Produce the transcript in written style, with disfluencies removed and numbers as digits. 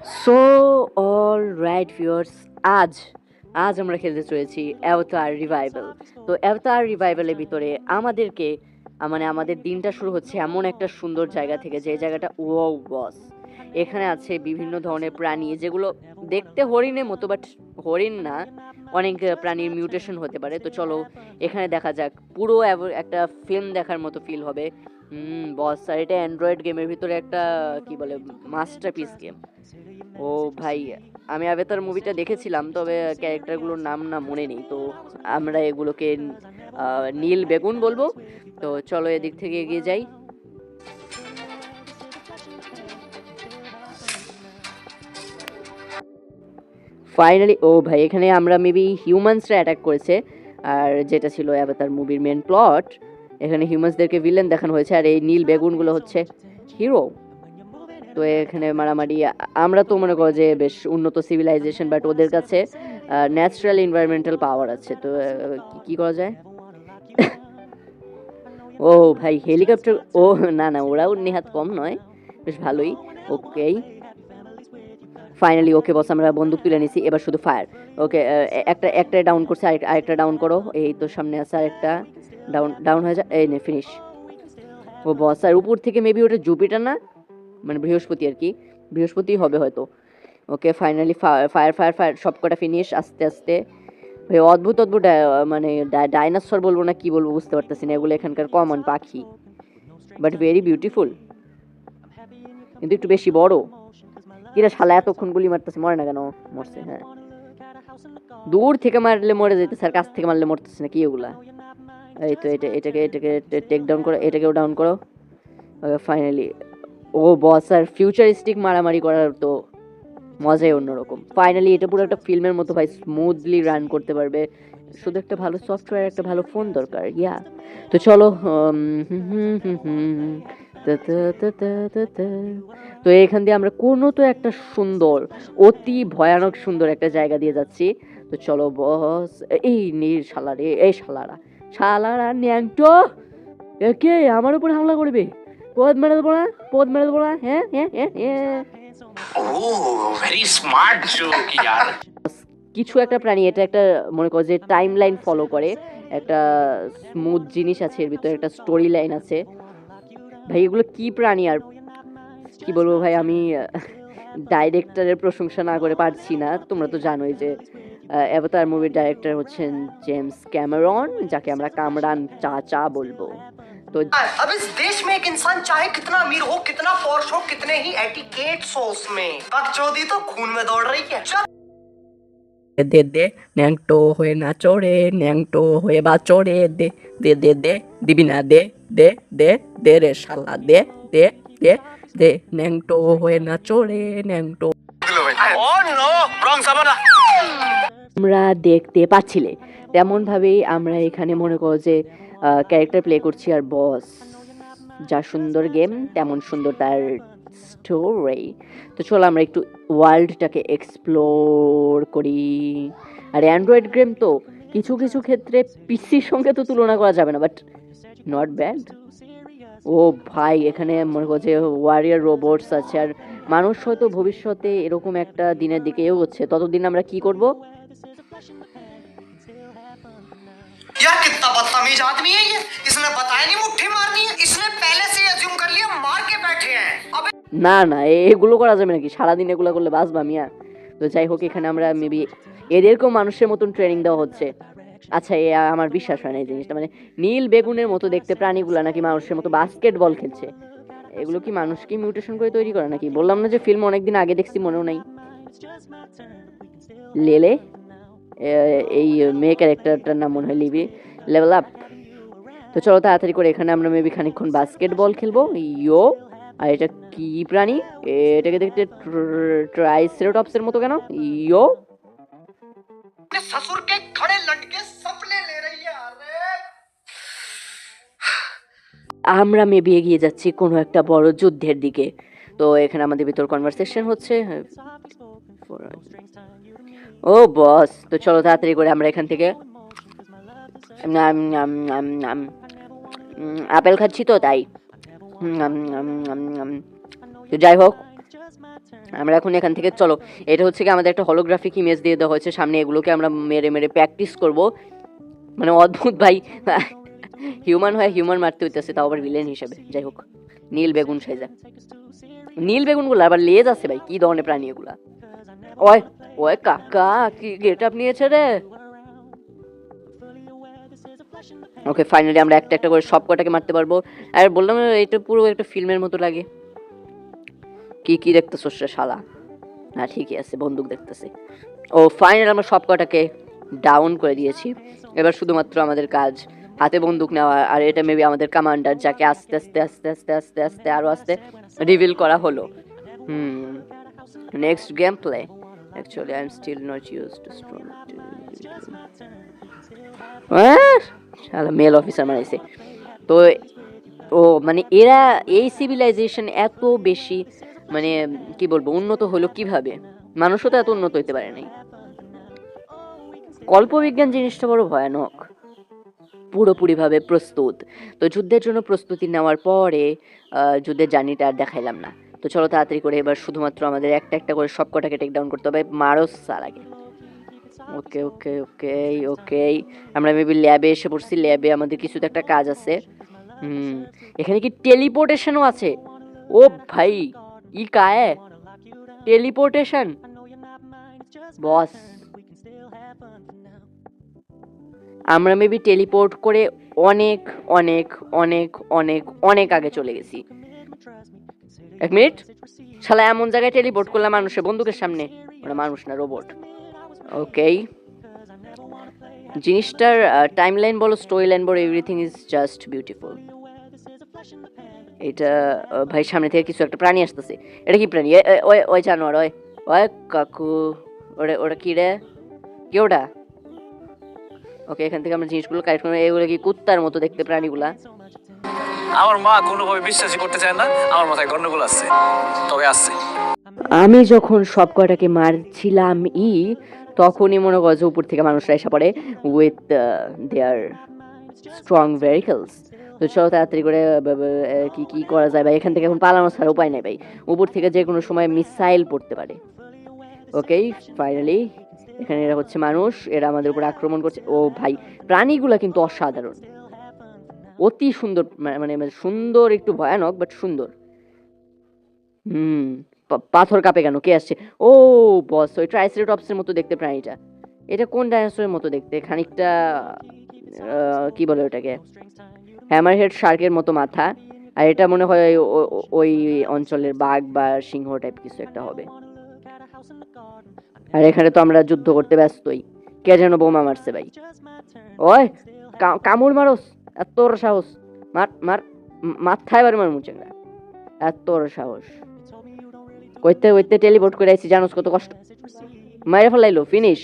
So all right viewers, আজ আজ আমরা খেলতে চলেছি অ্যাভাটার রিভাইভাল। তো অ্যাভাটার রিভাইভালের ভিতরে আমাদেরকে মানে আমাদের দিনটা শুরু হচ্ছে এমন একটা সুন্দর জায়গা থেকে, যে জায়গাটা ওয়াও বস। এখানে আছে বিভিন্ন ধরনের প্রাণী যেগুলো দেখতে হরিণের মতো, বাট হরিণ না, অনেক প্রাণীর মিউটেশন হতে পারে। তো চলো এখানে দেখা যাক, পুরো একটা ফিল্ম দেখার মতো ফিল হবে। বস, আর এটা অ্যান্ড্রয়েড গেমের ভিতরে একটা কি বলে মাস্টারপিস গেম। ও ভাই, আমি অ্যাভাটার মুভিটা দেখেছিলাম, তবে ক্যারেক্টারগুলোর নাম না মনে নেই। তো আমরা এগুলোকে নীল বেগুন বলবো। তো চলো এদিক থেকে এগিয়ে যাই। ফাইনালি, ও ভাই, এখানে আমরা মেবি হিউম্যানসরা অ্যাটাক করেছে। আর যেটা ছিল অ্যাভাটার মুভির মেন প্লট, এখানে হিউম্যানসদেরকে ভিলেন দেখানো হয়েছে, আর এই নীল বেগুনগুলো হচ্ছে হিরো। তো এখানে মারামারি, আমরা তো মনে করো যে বেশ উন্নত সিভিলাইজেশন, বাট ওদের কাছে ন্যাচারাল এনভায়রনমেন্টাল পাওয়ার আছে। তো কি করা যায়? ও ভাই, হেলিকপ্টার! ও না না, ওরাও নেহাত কম নয়, বেশ ভালোই। ওকে, ফাইনালি ওকে বস, আমরা বন্দুক তুলে নিছি, এবার শুধু ফায়ার। ওকে, একটা ডাউন করছে, আরেকটা ডাউন করো। এই তো সামনে আছে আরেকটা, ডাউন ডাউন হয়ে যায়। এই নে, ফিনিশ। ও বস, আর উপর থেকে মেবি ওটা জুপিটার না, মানে বৃহস্পতি আর কি, বৃহস্পতি হবে হয়তো। ওকে, ফাইনালি ফায়ার ফায়ার ফায়ার, সব কটা ফিনিশ আস্তে আস্তে। ভাই, অদ্ভুত অদ্ভুত মানে ডাইনোসর বলবো না কি বলবো বুঝতে পারতেছি না, এগুলো এখানকার কমন পাখি, বাট ভেরি বিউটিফুল, কিন্তু একটু বেশি বড়। কিরা শালা, এতক্ষণ গুলি মারতেছে, মরে না কেন? মরছে, হ্যাঁ। দূর থেকে মারলে মরে যেতেছে, আর কাছ থেকে মারলে মরতেছে না কি এগুলা? এই তো এটাকে এটাকে টেক ডাউন করো, এটাকেও ডাউন করো। ফাইনালি, ও বস, আর ফিউচারিস্টিক মারামারি করার তো মজাই অন্যরকম। ফাইনালি এটা পুরো একটা ফিল্মের মতো ভাই, স্মুথলি রান করতে পারবে। শুধু একটা ভালো সফটওয়্যার, একটা ভালো ফোন দরকার, ইয়া। তো চলো, তো এখান দিয়ে আমরা কোনো তো একটা সুন্দর, অতি ভয়ানক সুন্দর একটা জায়গা দিয়ে যাচ্ছি। তো চলো বস, এই নীল শালারে, এই শালারা, শালারা ন্যাংটো, একে আমার উপরে হামলা করবে? পদ মেরে দেবো না, পদ মেরে দেবো না, হ্যাঁ হ্যাঁ হ্যাঁ হ্যাঁ। ओह वेरी स्मार्ट जोक यार। কিছু একটা প্রাণী, এটা একটা মনে করো যে টাইম লাইন ফলো করে, একটা স্মুথ জিনিস আছে এর ভিতরে, একটা স্টোরি লাইন আছে। ভাই এগুলো কি প্রাণী আর কি বলবো ভাই, আমি ডাইরেক্টরের প্রশংসা না করে পারছি না। তোমরা তো জানোই যে অ্যাভাটার মুভির ডাইরেক্টর হচ্ছেন জেমস ক্যামেরন, যাকে আমরা কামরান চাচা বলবো। তো अब इस देश में एक इंसान चाहे कितना अमीर हो, कितना पॉश हो, कितने ही एटिकेट्स हो उसमें, बकचोदी तो खून में दौड़ रही है। দে দে, ন্যাংটো হয়ে নাচো রে, ন্যাংটো হয়ে বাঁচো রে, দে দে দে দে, দিবি না? দে দে দে, দে রে শালা, দে দে দে দে, ন্যাংটো হয়ে নাচো রে, ন্যাংটো। Oh no, wrong Shabana. আমরা দেখতে পাচ্ছিলে তেমনভাবেই আমরা এখানে মনে করো যে ক্যারেক্টার প্লে করছি, আর বস যা সুন্দর গেম তেমন সুন্দর তার স্টোরি। তো চলো আমরা একটু ওয়ার্ল্ডটাকে এক্সপ্লোর করি। আর অ্যান্ড্রয়েড গেম তো কিছু কিছু ক্ষেত্রে পিসির সঙ্গে তো তুলনা করা যাবে না, বাট নট ব্যাড। ও ভাই, এখানে মনে করো যে ওয়ারিয়ার রোবটস আছে, আর মানুষ হয়তো ভবিষ্যতে এরকম একটা দিনের দিকে এগোচ্ছে, ততদিন আমরা কি করব? यार कितना बदतमीज आदमी है ये, इसने बताया नहीं मुट्ठी मारनी है, इसने पहले से अज्यूम कर लिया मार के बैठे हैं। अबे না না, এগুলো করা যাবে নাকি? সারাদিন এগুলো করলে বাঁচবা মিয়া? তো যাই হোক, এখানে আমরা মেবি এদেরকেও মানুষের মতন ট্রেনিং দেওয়া হচ্ছে। আচ্ছা, আমার বিশ্বাস হয় না এই জিনিসটা, মানে নীল বেগুনের মতো দেখতে প্রাণীগুলা নাকি মানুষের মতো বাস্কেটবল খেলছে। এগুলো কি মানুষকে মিউটেশন করে তৈরি করে নাকি? বললাম না যে ফিল্ম অনেকদিন আগে দেখছি, মনেও নাই। লেলে, এই মেয়ে ক্যারেক্টারটার নাম মনে হয় লিভি। Level up. তো চলো তাড়াতাড়ি করে, এখানে আমরা মেবি খানিকক্ষণ বাস্কেটবল খেলবো। ইয়ো, আর এটা কি প্রাণী? এটাকে দেখতে ট্রাইসেরাটপসের মতো কেন? ইয়ো, अपने ससुर के खड़े लटके सपने ले रही है। अरे আমরা মেবি এগিয়ে যাচ্ছি কোনো একটা বড় যুদ্ধের দিকে। তো এখানে আমাদের ভিতর কনভারসেশন হচ্ছে। ও বস, তো চলো তাড়াতাড়ি করে আমরা এখান থেকে আপেল খাচ্ছি তো তাই। তো যাই হোক, আমরা এখন এখান থেকে চলো, এটা হচ্ছে কি আমাদের একটা হলোগ্রাফিক ইমেজ দিয়ে দেওয়া হয়েছে সামনে, এগুলোকে আমরা মেরে মেরে প্র্যাকটিস করব। মানে অদ্ভুত ভাই, হিউম্যান হয় হিউম্যান মারতে হইতেছে, তাও আবার ভিলেন হিসেবে। যাই হোক, নীল বেগুন সাইজা, নীল বেগুনগুলো আবার লেজ আছে ভাই, কি ধরনের প্রাণী এগুলা। ওই ওই কাকা কি গেট আপ নিয়েছে রে। ওকে, ফাইনালি আমরা একটা একটা করে সব কটাকে মারতে পারবো। আর বললাম এটা পুরো একটা ফিল্মের মতো লাগে। কি কি দেখতেছো সে শালা? হ্যাঁ ঠিকই আছে, বন্দুক দেখতেছে। ও ফাইনাল আমরা সব কটাকে ডাউন করে দিয়েছি। এবার শুধুমাত্র আমাদের কাজ হাতে বন্দুক নেওয়া, আর এটা মেবি আমাদের কমান্ডার, যাকে আস্তে আস্তে আস্তে আস্তে আস্তে আস্তে আরো আস্তে রিভিল করা হলো। Next game play. Actually I am still not used to strong. শালা মেল অফিসার মারাইছে তো। ও মানে এরা এই সিভিলাইজেশন এত বেশি মানে কি বলবো উন্নত হলো কিভাবে? মানুষও তো এত উন্নত হইতে পারে নাই। কল্পবিজ্ঞান জিনিসটা বড় ভয়ানক। পুরোপুরিভাবে প্রস্তুত। তো যুদ্ধের জন্য প্রস্তুতি নেওয়ার পরে যুদ্ধের জার্নিটা আর দেখাইলাম না। তো চলো তাড়াতাড়ি করে এবার শুধুমাত্র আমাদের একটা একটা করে সব কটাকে টেক ডাউন করতে হবে। মারো সালাকে। ওকে ওকে ওকে ওকে, আমরা মেবি ল্যাবে এসে পড়ছি। ল্যাবে আমাদের কিছু তো একটা কাজ আছে। এখানে কি টেলিপোর্টেশনও আছে? ও ভাই ই কায়ে টেলিপোর্টেশন বস। আমরা মেবি টেলিপোর্ট করে অনেক অনেক অনেক অনেক অনেক আগে চলে গেছি। এক মিনিট, শালা এমন জায়গায় টেলিপোর্ট করলাম মানুষের বন্দুকের সামনে। ওরা মানুষ না, রোবট। ওকে, জিনিসটার টাইমলাইন বলো, স্টোরি লাইন বলো, এভরিথিং ইজ জাস্ট বিউটিফুল। এটা ভাই সামনে থেকে কিছু একটা প্রাণী আসতেছে। এটা কি প্রাণী? ওই ওই জানোয়ার, ওই ওই কাকু, ওটা ওটা কি রে? কি ওটা? ওকে, এখান থেকে আমরা জিনিসগুলো কালেক্ট করবো। এগুলো কি কুত্তার মতো দেখতে প্রাণীগুলা? আমার মা কোনোভাবে বিশ্বাসই করতে চায় না আমার মাথায় গন্ডগোল আছে, তবে আছে। আমি যখন সব কটাকে মারছিলাম তখনই মনে করো যে উপর থেকে মানুষরা এসে পড়ে উইথ দেয়ার স্ট্রং ভেহিকলস। তো চলো তাড়াতাড়ি করে কি কি করা যায় ভাই, এখান থেকে এখন পালানো ছাড়া উপায় নেই ভাই। উপর থেকে যে কোনো সময় মিসাইল পড়তে পারে। ওকে, ফাইনালি এখানে এরা হচ্ছে মানুষ, এরা আমাদের উপর আক্রমণ করছে। ও ভাই প্রাণীগুলা কিন্তু অসাধারণ, অতি সুন্দর, মানে সুন্দর, একটু ভয়ানক বাট সুন্দর। পাথর কাঁপে কেন? কে আসছে? ও বস, ওই ট্রাইসেরাটপসের মতো দেখতে প্রাণীটা। এটা কোন ডাইনোসরের মতো দেখতে? খানিকটা কি বলে ওটাকে, হ্যামারহেড শার্কের মতো মাথা। আর এটা মনে হয় ওই অঞ্চলের বাঘ বা সিংহ টাইপ কিছু একটা হবে। আর এখানে তো আমরা যুদ্ধ করতে ব্যস্তই। কে যেন বোমা মারছে ভাই। ওই কামড় মারোস, এত ওর সাহস? মার মার, মাথায় বারে মার মুচেঙ্গা, এত ওর সাহস। কইতে কইতে টেলিপোর্ট করে আইছি, জানোস কত কষ্ট। মাইরে ফেলাইলো, ফিনিশ।